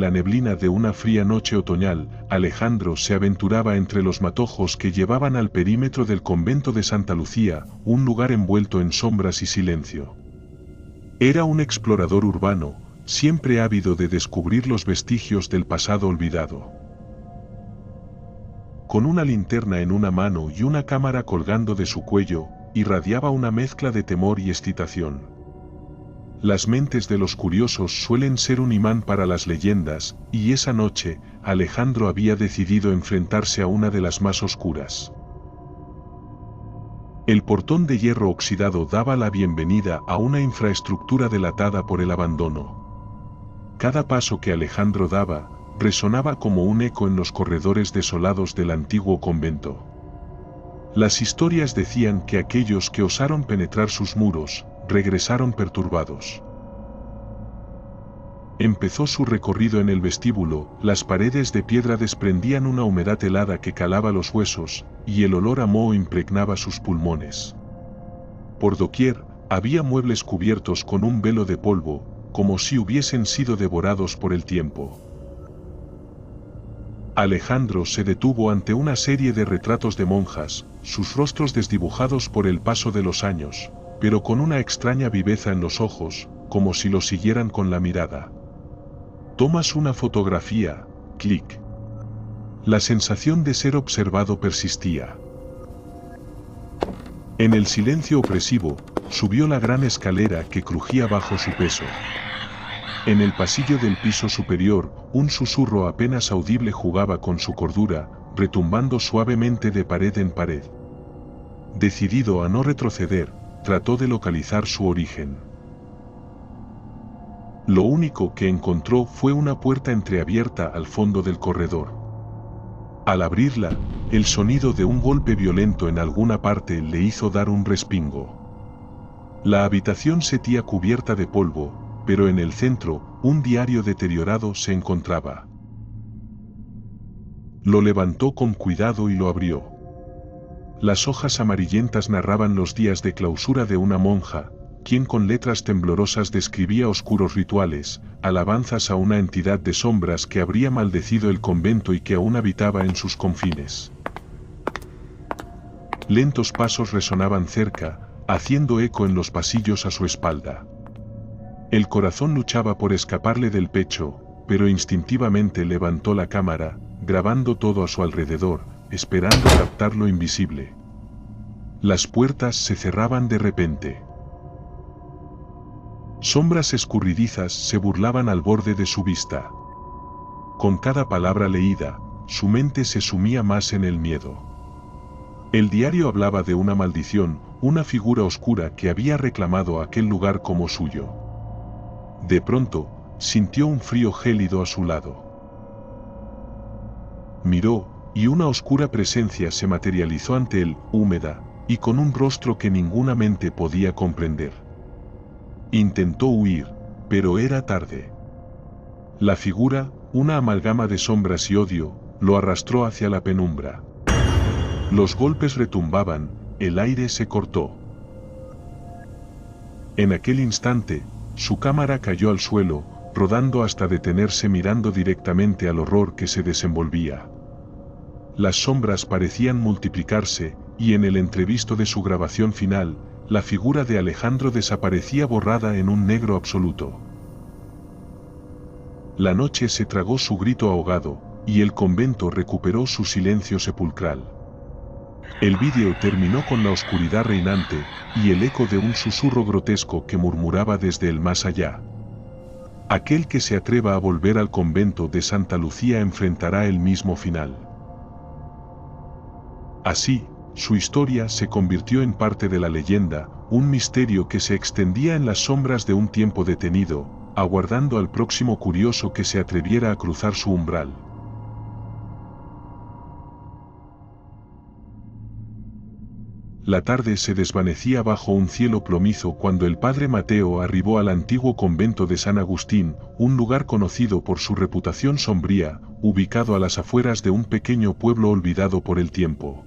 la neblina de una fría noche otoñal, Alejandro se aventuraba entre los matojos que llevaban al perímetro del convento de Santa Lucía, un lugar envuelto en sombras y silencio. Era un explorador urbano, siempre ávido de descubrir los vestigios del pasado olvidado. Con una linterna en una mano y una cámara colgando de su cuello, irradiaba una mezcla de temor y excitación. Las mentes de los curiosos suelen ser un imán para las leyendas, y esa noche, Alejandro había decidido enfrentarse a una de las más oscuras. El portón de hierro oxidado daba la bienvenida a una infraestructura delatada por el abandono. Cada paso que Alejandro daba, resonaba como un eco en los corredores desolados del antiguo convento. Las historias decían que aquellos que osaron penetrar sus muros, regresaron perturbados. Empezó su recorrido en el vestíbulo, las paredes de piedra desprendían una humedad helada que calaba los huesos, y el olor a moho impregnaba sus pulmones. Por doquier, había muebles cubiertos con un velo de polvo, como si hubiesen sido devorados por el tiempo. Alejandro se detuvo ante una serie de retratos de monjas, sus rostros desdibujados por el paso de los años, pero con una extraña viveza en los ojos, como si lo siguieran con la mirada. Tomas una fotografía, clic. La sensación de ser observado persistía. En el silencio opresivo, subió la gran escalera que crujía bajo su peso. En el pasillo del piso superior, un susurro apenas audible jugaba con su cordura, retumbando suavemente de pared en pared. Decidido a no retroceder, trató de localizar su origen. Lo único que encontró fue una puerta entreabierta al fondo del corredor. Al abrirla, el sonido de un golpe violento en alguna parte le hizo dar un respingo. La habitación sentía cubierta de polvo, pero en el centro, un diario deteriorado se encontraba. Lo levantó con cuidado y lo abrió. Las hojas amarillentas narraban los días de clausura de una monja, quien con letras temblorosas describía oscuros rituales, alabanzas a una entidad de sombras que habría maldecido el convento y que aún habitaba en sus confines. Lentos pasos resonaban cerca, haciendo eco en los pasillos a su espalda. El corazón luchaba por escaparle del pecho, pero instintivamente levantó la cámara, grabando todo a su alrededor, esperando captar lo invisible. Las puertas se cerraban de repente. Sombras escurridizas se burlaban al borde de su vista. Con cada palabra leída, su mente se sumía más en el miedo. El diario hablaba de una maldición, una figura oscura que había reclamado aquel lugar como suyo. De pronto, sintió un frío gélido a su lado. Miró, y una oscura presencia se materializó ante él, húmeda, y con un rostro que ninguna mente podía comprender. Intentó huir, pero era tarde. La figura, una amalgama de sombras y odio, lo arrastró hacia la penumbra. Los golpes retumbaban, el aire se cortó. En aquel instante, su cámara cayó al suelo, rodando hasta detenerse mirando directamente al horror que se desenvolvía. Las sombras parecían multiplicarse, y en el entrevisto de su grabación final, la figura de Alejandro desaparecía borrada en un negro absoluto. La noche se tragó su grito ahogado, y el convento recuperó su silencio sepulcral. El vídeo terminó con la oscuridad reinante, y el eco de un susurro grotesco que murmuraba desde el más allá. Aquel que se atreva a volver al convento de Santa Lucía enfrentará el mismo final. Así, su historia se convirtió en parte de la leyenda, un misterio que se extendía en las sombras de un tiempo detenido, aguardando al próximo curioso que se atreviera a cruzar su umbral. La tarde se desvanecía bajo un cielo plomizo cuando el padre Mateo arribó al antiguo convento de San Agustín, un lugar conocido por su reputación sombría, ubicado a las afueras de un pequeño pueblo olvidado por el tiempo.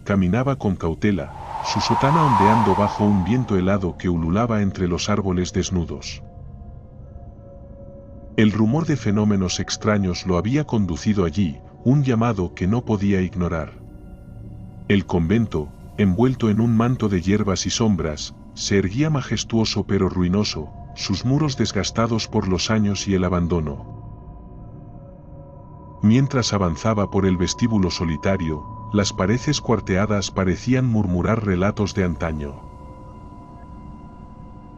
Caminaba con cautela, su sotana ondeando bajo un viento helado que ululaba entre los árboles desnudos. El rumor de fenómenos extraños lo había conducido allí, un llamado que no podía ignorar. El convento, envuelto en un manto de hierbas y sombras, se erguía majestuoso pero ruinoso, sus muros desgastados por los años y el abandono. Mientras avanzaba por el vestíbulo solitario, las paredes cuarteadas parecían murmurar relatos de antaño.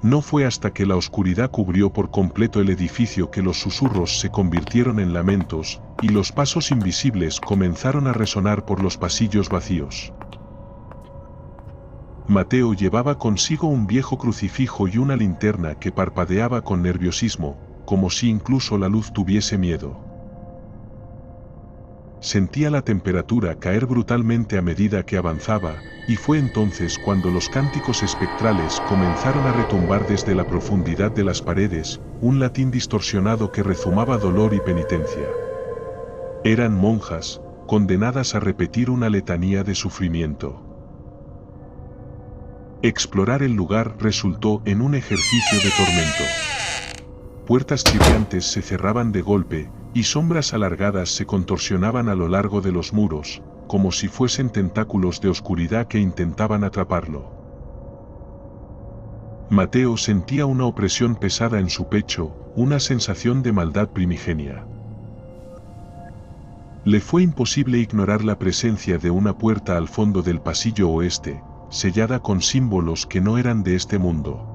No fue hasta que la oscuridad cubrió por completo el edificio que los susurros se convirtieron en lamentos, y los pasos invisibles comenzaron a resonar por los pasillos vacíos. Mateo llevaba consigo un viejo crucifijo y una linterna que parpadeaba con nerviosismo, como si incluso la luz tuviese miedo. Sentía la temperatura caer brutalmente a medida que avanzaba, y fue entonces cuando los cánticos espectrales comenzaron a retumbar desde la profundidad de las paredes, un latín distorsionado que rezumaba dolor y penitencia. Eran monjas, condenadas a repetir una letanía de sufrimiento. Explorar el lugar resultó en un ejercicio de tormento. Puertas chirriantes se cerraban de golpe, y sombras alargadas se contorsionaban a lo largo de los muros, como si fuesen tentáculos de oscuridad que intentaban atraparlo. Mateo sentía una opresión pesada en su pecho, una sensación de maldad primigenia. Le fue imposible ignorar la presencia de una puerta al fondo del pasillo oeste, sellada con símbolos que no eran de este mundo.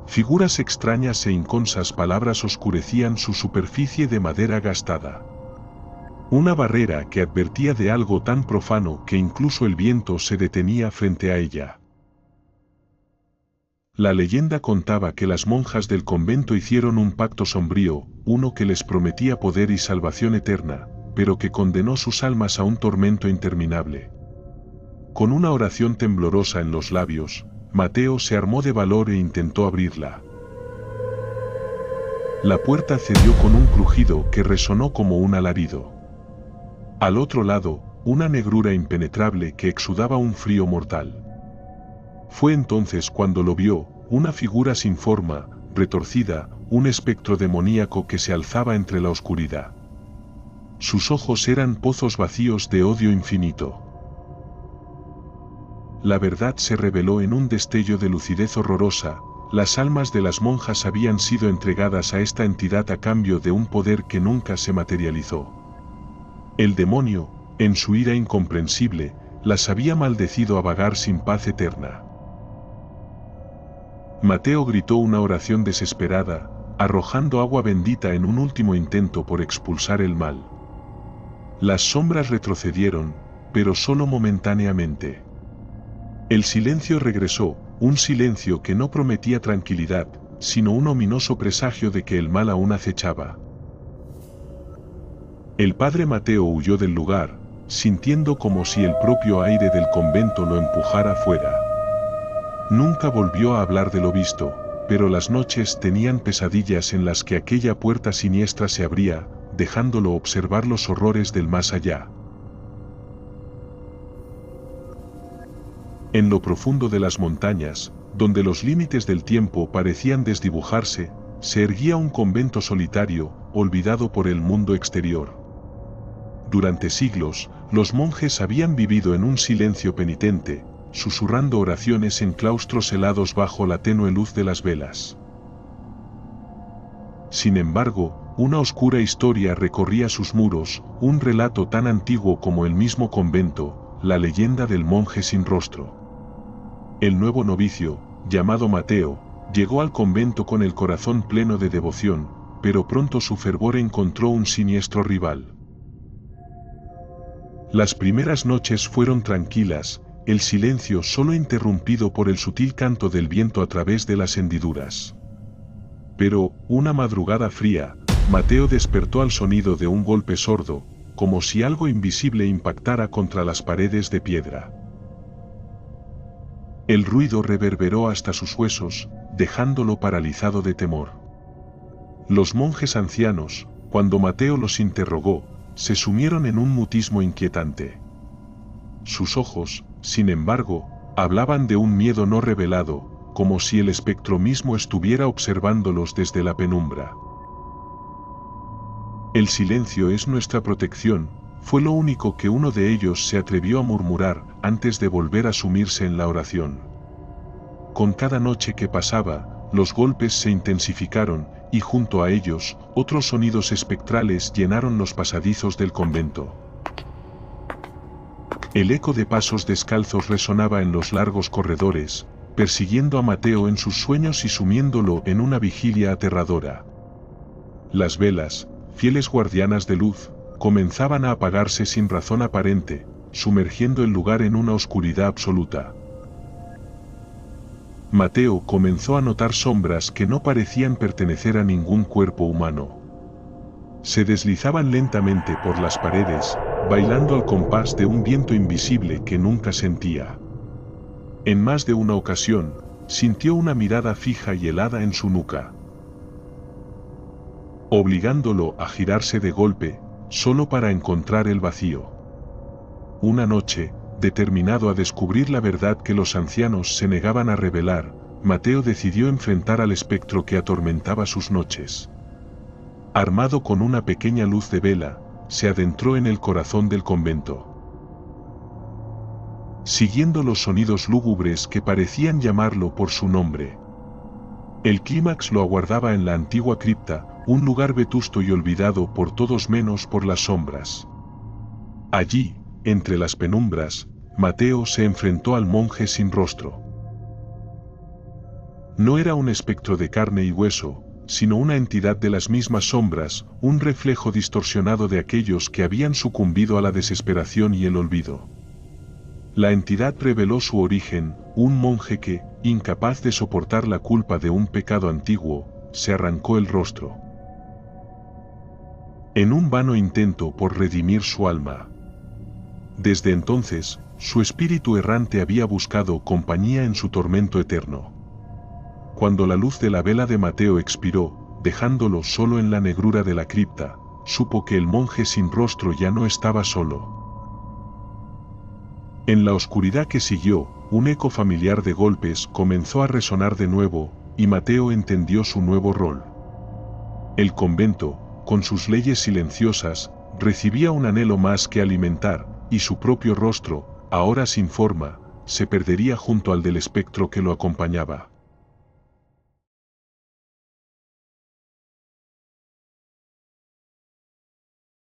Figuras extrañas e inconsas palabras oscurecían su superficie de madera gastada. Una barrera que advertía de algo tan profano que incluso el viento se detenía frente a ella. La leyenda contaba que las monjas del convento hicieron un pacto sombrío, uno que les prometía poder y salvación eterna, pero que condenó sus almas a un tormento interminable. Con una oración temblorosa en los labios, Mateo se armó de valor e intentó abrirla. La puerta cedió con un crujido que resonó como un alarido. Al otro lado, una negrura impenetrable que exudaba un frío mortal. Fue entonces cuando lo vio, una figura sin forma, retorcida, un espectro demoníaco que se alzaba entre la oscuridad. Sus ojos eran pozos vacíos de odio infinito. La verdad se reveló en un destello de lucidez horrorosa, las almas de las monjas habían sido entregadas a esta entidad a cambio de un poder que nunca se materializó. El demonio, en su ira incomprensible, las había maldecido a vagar sin paz eterna. Mateo gritó una oración desesperada, arrojando agua bendita en un último intento por expulsar el mal. Las sombras retrocedieron, pero solo momentáneamente. El silencio regresó, un silencio que no prometía tranquilidad, sino un ominoso presagio de que el mal aún acechaba. El padre Mateo huyó del lugar, sintiendo como si el propio aire del convento lo empujara fuera. Nunca volvió a hablar de lo visto, pero las noches tenían pesadillas en las que aquella puerta siniestra se abría, dejándolo observar los horrores del más allá. En lo profundo de las montañas, donde los límites del tiempo parecían desdibujarse, se erguía un convento solitario, olvidado por el mundo exterior. Durante siglos, los monjes habían vivido en un silencio penitente, susurrando oraciones en claustros helados bajo la tenue luz de las velas. Sin embargo, una oscura historia recorría sus muros, un relato tan antiguo como el mismo convento, la leyenda del monje sin rostro. El nuevo novicio, llamado Mateo, llegó al convento con el corazón pleno de devoción, pero pronto su fervor encontró un siniestro rival. Las primeras noches fueron tranquilas, el silencio solo interrumpido por el sutil canto del viento a través de las hendiduras. Pero, una madrugada fría, Mateo despertó al sonido de un golpe sordo, como si algo invisible impactara contra las paredes de piedra. El ruido reverberó hasta sus huesos, dejándolo paralizado de temor. Los monjes ancianos, cuando Mateo los interrogó, se sumieron en un mutismo inquietante. Sus ojos, sin embargo, hablaban de un miedo no revelado, como si el espectro mismo estuviera observándolos desde la penumbra. El silencio es nuestra protección, fue lo único que uno de ellos se atrevió a murmurar antes de volver a sumirse en la oración. Con cada noche que pasaba, los golpes se intensificaron, y junto a ellos, otros sonidos espectrales llenaron los pasadizos del convento. El eco de pasos descalzos resonaba en los largos corredores, persiguiendo a Mateo en sus sueños y sumiéndolo en una vigilia aterradora. Las velas, fieles guardianas de luz, comenzaban a apagarse sin razón aparente, sumergiendo el lugar en una oscuridad absoluta. Mateo comenzó a notar sombras que no parecían pertenecer a ningún cuerpo humano. Se deslizaban lentamente por las paredes, bailando al compás de un viento invisible que nunca sentía. En más de una ocasión, sintió una mirada fija y helada en su nuca, obligándolo a girarse de golpe, solo para encontrar el vacío. Una noche, determinado a descubrir la verdad que los ancianos se negaban a revelar, Mateo decidió enfrentar al espectro que atormentaba sus noches. Armado con una pequeña luz de vela, se adentró en el corazón del convento. Siguiendo los sonidos lúgubres que parecían llamarlo por su nombre. El clímax lo aguardaba en la antigua cripta, un lugar vetusto y olvidado por todos menos por las sombras. Allí, entre las penumbras, Mateo se enfrentó al monje sin rostro. No era un espectro de carne y hueso, sino una entidad de las mismas sombras, un reflejo distorsionado de aquellos que habían sucumbido a la desesperación y el olvido. La entidad reveló su origen, un monje que, incapaz de soportar la culpa de un pecado antiguo, se arrancó el rostro. En un vano intento por redimir su alma. Desde entonces, su espíritu errante había buscado compañía en su tormento eterno. Cuando la luz de la vela de Mateo expiró, dejándolo solo en la negrura de la cripta, supo que el monje sin rostro ya no estaba solo. En la oscuridad que siguió, un eco familiar de golpes comenzó a resonar de nuevo, y Mateo entendió su nuevo rol. El convento, con sus leyes silenciosas, recibía un anhelo más que alimentar, y su propio rostro, ahora sin forma, se perdería junto al del espectro que lo acompañaba.